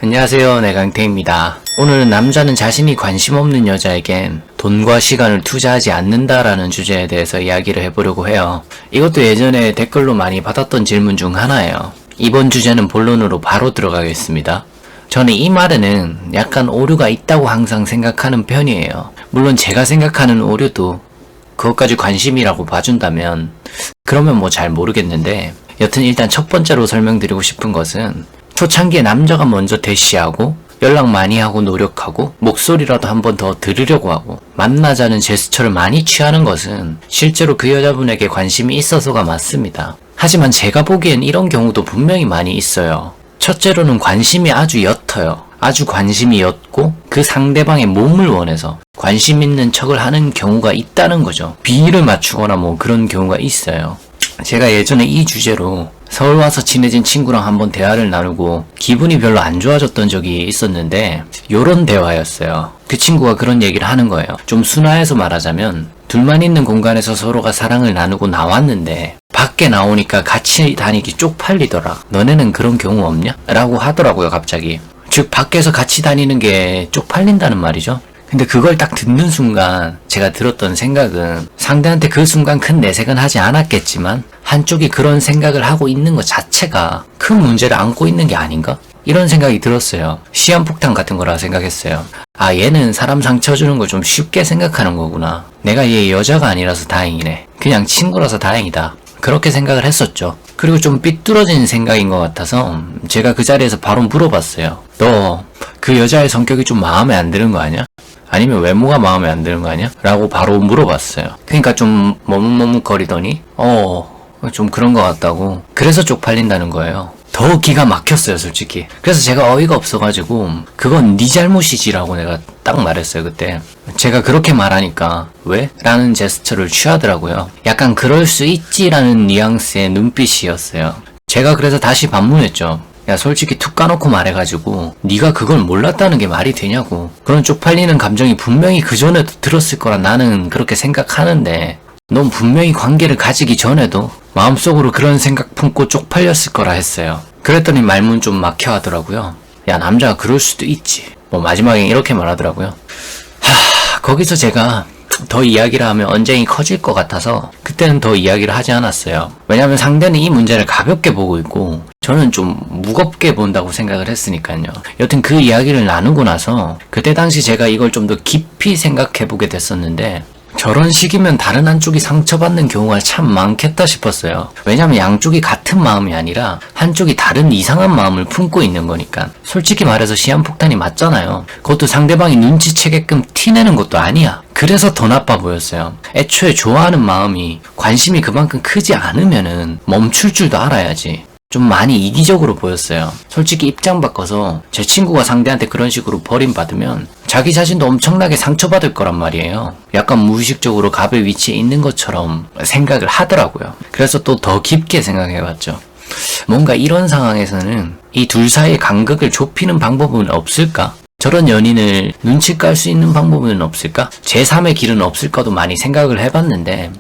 안녕하세요, 네, 강태입니다. 오늘은 남자는 자신이 관심 없는 여자에겐 돈과 시간을 투자하지 않는다라는 주제에 대해서 이야기를 해보려고 해요. 이것도 예전에 댓글로 많이 받았던 질문 중 하나예요. 이번 주제는 본론으로 바로 들어가겠습니다. 저는 이 말에는 약간 오류가 있다고 항상 생각하는 편이에요. 물론 제가 생각하는 오류도 그것까지 관심이라고 봐준다면 그러면 뭐 잘 모르겠는데, 여튼 일단 첫 번째로 설명드리고 싶은 것은 초창기에 남자가 먼저 대시하고 연락 많이 하고 노력하고 목소리라도 한 번 더 들으려고 하고 만나자는 제스처를 많이 취하는 것은 실제로 그 여자분에게 관심이 있어서가 맞습니다. 하지만 제가 보기엔 이런 경우도 분명히 많이 있어요. 첫째로는 관심이 아주 옅어요. 아주 관심이 옅고 그 상대방의 몸을 원해서 관심 있는 척을 하는 경우가 있다는 거죠. 비위를 맞추거나 뭐 그런 경우가 있어요. 제가 예전에 이 주제로 서울 와서 친해진 친구랑 한번 대화를 나누고 기분이 별로 안 좋아졌던 적이 있었는데, 요런 대화였어요. 그 친구가 그런 얘기를 하는 거예요. 좀 순화해서 말하자면, 둘만 있는 공간에서 서로가 사랑을 나누고 나왔는데 밖에 나오니까 같이 다니기 쪽팔리더라. 너네는 그런 경우 없냐? 라고 하더라고요, 갑자기. 즉 밖에서 같이 다니는 게 쪽팔린다는 말이죠. 근데 그걸 딱 듣는 순간 제가 들었던 생각은, 상대한테 그 순간 큰 내색은 하지 않았겠지만 한쪽이 그런 생각을 하고 있는 것 자체가 큰 문제를 안고 있는 게 아닌가? 이런 생각이 들었어요. 시한폭탄 같은 거라 생각했어요. 아, 얘는 사람 상처 주는 걸 좀 쉽게 생각하는 거구나. 내가 얘 여자가 아니라서 다행이네. 그냥 친구라서 다행이다. 그렇게 생각을 했었죠. 그리고 좀 삐뚤어진 생각인 것 같아서 제가 그 자리에서 바로 물어봤어요. 너 그 여자의 성격이 좀 마음에 안 드는 거 아니야? 아니면 외모가 마음에 안 드는 거 아니야? 라고 바로 물어봤어요. 그러니까 좀 머뭇머뭇거리더니 좀 그런 것 같다고. 그래서 쪽팔린다는 거예요. 더 기가 막혔어요, 솔직히. 그래서 제가 어이가 없어가지고 그건 네 잘못이지라고 내가 딱 말했어요, 그때. 제가 그렇게 말하니까 왜? 라는 제스처를 취하더라고요. 약간 그럴 수 있지라는 뉘앙스의 눈빛이었어요. 제가 그래서 다시 반문했죠. 야, 솔직히 툭 까놓고 말해가지고 네가 그걸 몰랐다는 게 말이 되냐고. 그런 쪽팔리는 감정이 분명히 그전에도 들었을 거라 나는 그렇게 생각하는데, 넌 분명히 관계를 가지기 전에도 마음속으로 그런 생각 품고 쪽팔렸을 거라 했어요. 그랬더니 말문 좀 막혀 하더라고요. 야, 남자가 그럴 수도 있지. 뭐 마지막에 이렇게 말하더라고요. 거기서 제가 더 이야기를 하면 언쟁이 커질 것 같아서 그때는 더 이야기를 하지 않았어요. 왜냐하면 상대는 이 문제를 가볍게 보고 있고 저는 좀 무겁게 본다고 생각을 했으니까요. 여튼 그 이야기를 나누고 나서 그때 당시 제가 이걸 좀 더 깊이 생각해보게 됐었는데, 저런 식이면 다른 한쪽이 상처받는 경우가 참 많겠다 싶었어요. 왜냐면 양쪽이 같은 마음이 아니라 한쪽이 다른 이상한 마음을 품고 있는 거니까. 솔직히 말해서 시한폭탄이 맞잖아요. 그것도 상대방이 눈치채게끔 티내는 것도 아니야. 그래서 더 나빠 보였어요. 애초에 좋아하는 마음이 관심이 그만큼 크지 않으면은 멈출 줄도 알아야지. 좀 많이 이기적으로 보였어요. 솔직히 입장 바꿔서 제 친구가 상대한테 그런 식으로 버림받으면 자기 자신도 엄청나게 상처받을 거란 말이에요. 약간 무의식적으로 갑의 위치에 있는 것처럼 생각을 하더라고요. 그래서 또 더 깊게 생각해봤죠. 뭔가 이런 상황에서는 이 둘 사이의 간극을 좁히는 방법은 없을까? 저런 연인을 눈치 깔 수 있는 방법은 없을까? 제3의 길은 없을까도 많이 생각을 해봤는데,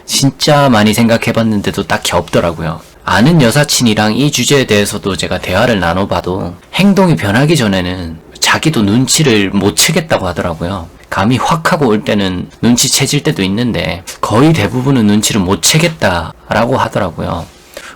진짜 많이 생각해봤는데도 딱히 없더라고요. 아는 여사친이랑 이 주제에 대해서도 제가 대화를 나눠봐도 행동이 변하기 전에는 자기도 눈치를 못 채겠다고 하더라고요. 감이 확 하고 올 때는 눈치채질 때도 있는데 거의 대부분은 눈치를 못 채겠다라고 하더라고요.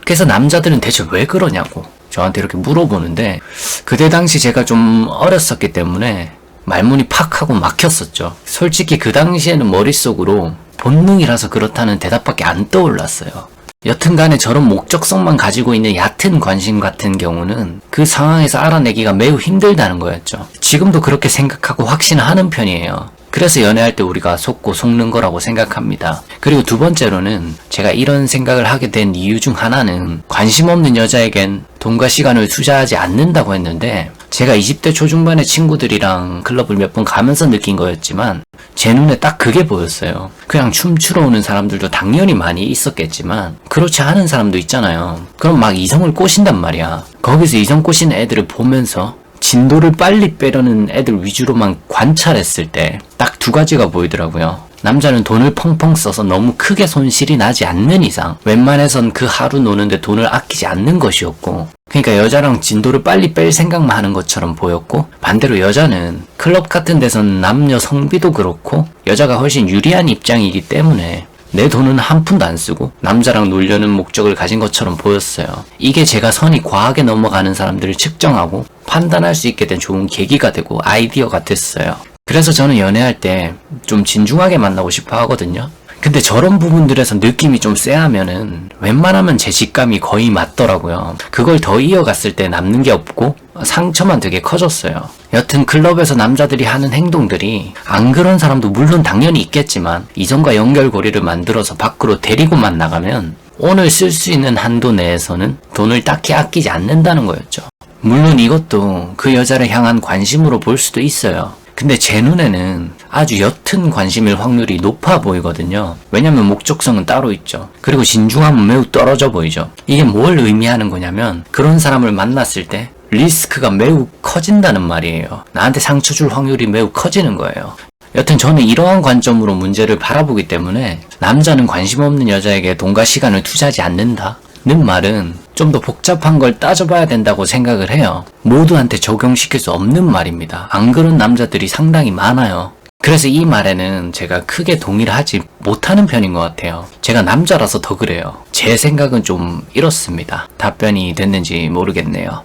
그래서 남자들은 대체 왜 그러냐고 저한테 이렇게 물어보는데, 그때 당시 제가 좀 어렸었기 때문에 말문이 팍 하고 막혔었죠. 솔직히 그 당시에는 머릿속으로 본능이라서 그렇다는 대답밖에 안 떠올랐어요. 여튼간에 저런 목적성만 가지고 있는 얕은 관심 같은 경우는 그 상황에서 알아내기가 매우 힘들다는 거였죠. 지금도 그렇게 생각하고 확신하는 편이에요. 그래서 연애할 때 우리가 속고 속는 거라고 생각합니다. 그리고 두 번째로는 제가 이런 생각을 하게 된 이유 중 하나는 관심 없는 여자에겐 돈과 시간을 투자하지 않는다고 했는데, 제가 20대 초중반의 친구들이랑 클럽을 몇 번 가면서 느낀 거였지만 제 눈에 딱 그게 보였어요. 그냥 춤추러 오는 사람들도 당연히 많이 있었겠지만 그렇지 않은 사람도 있잖아요. 그럼 막 이성을 꼬신단 말이야. 거기서 이성 꼬시는 애들을 보면서 진도를 빨리 빼려는 애들 위주로만 관찰했을 때 딱 두 가지가 보이더라고요. 남자는 돈을 펑펑 써서 너무 크게 손실이 나지 않는 이상 웬만해선 그 하루 노는데 돈을 아끼지 않는 것이었고, 그러니까 여자랑 진도를 빨리 뺄 생각만 하는 것처럼 보였고, 반대로 여자는 클럽 같은 데선 남녀 성비도 그렇고 여자가 훨씬 유리한 입장이기 때문에 내 돈은 한 푼도 안 쓰고 남자랑 놀려는 목적을 가진 것처럼 보였어요. 이게 제가 선이 과하게 넘어가는 사람들을 측정하고 판단할 수 있게 된 좋은 계기가 되고 아이디어가 됐어요. 그래서 저는 연애할 때 좀 진중하게 만나고 싶어 하거든요. 근데 저런 부분들에서 느낌이 좀 쎄하면은 웬만하면 제 직감이 거의 맞더라고요. 그걸 더 이어갔을 때 남는 게 없고 상처만 되게 커졌어요. 여튼 클럽에서 남자들이 하는 행동들이 안 그런 사람도 물론 당연히 있겠지만 이성과 연결고리를 만들어서 밖으로 데리고만 나가면 오늘 쓸 수 있는 한도 내에서는 돈을 딱히 아끼지 않는다는 거였죠. 물론 이것도 그 여자를 향한 관심으로 볼 수도 있어요. 근데 제 눈에는 아주 옅은 관심일 확률이 높아 보이거든요. 왜냐면 목적성은 따로 있죠. 그리고 진중함은 매우 떨어져 보이죠. 이게 뭘 의미하는 거냐면 그런 사람을 만났을 때 리스크가 매우 커진다는 말이에요. 나한테 상처 줄 확률이 매우 커지는 거예요. 여튼 저는 이러한 관점으로 문제를 바라보기 때문에 남자는 관심 없는 여자에게 돈과 시간을 투자하지 않는다 는 말은 좀 더 복잡한 걸 따져봐야 된다고 생각을 해요. 모두한테 적용시킬 수 없는 말입니다. 안 그런 남자들이 상당히 많아요. 그래서 이 말에는 제가 크게 동의를 하지 못하는 편인 것 같아요. 제가 남자라서 더 그래요. 제 생각은 좀 이렇습니다. 답변이 됐는지 모르겠네요.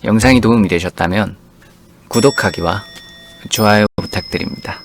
영상이 도움이 되셨다면 구독하기와 좋아요 부탁드립니다.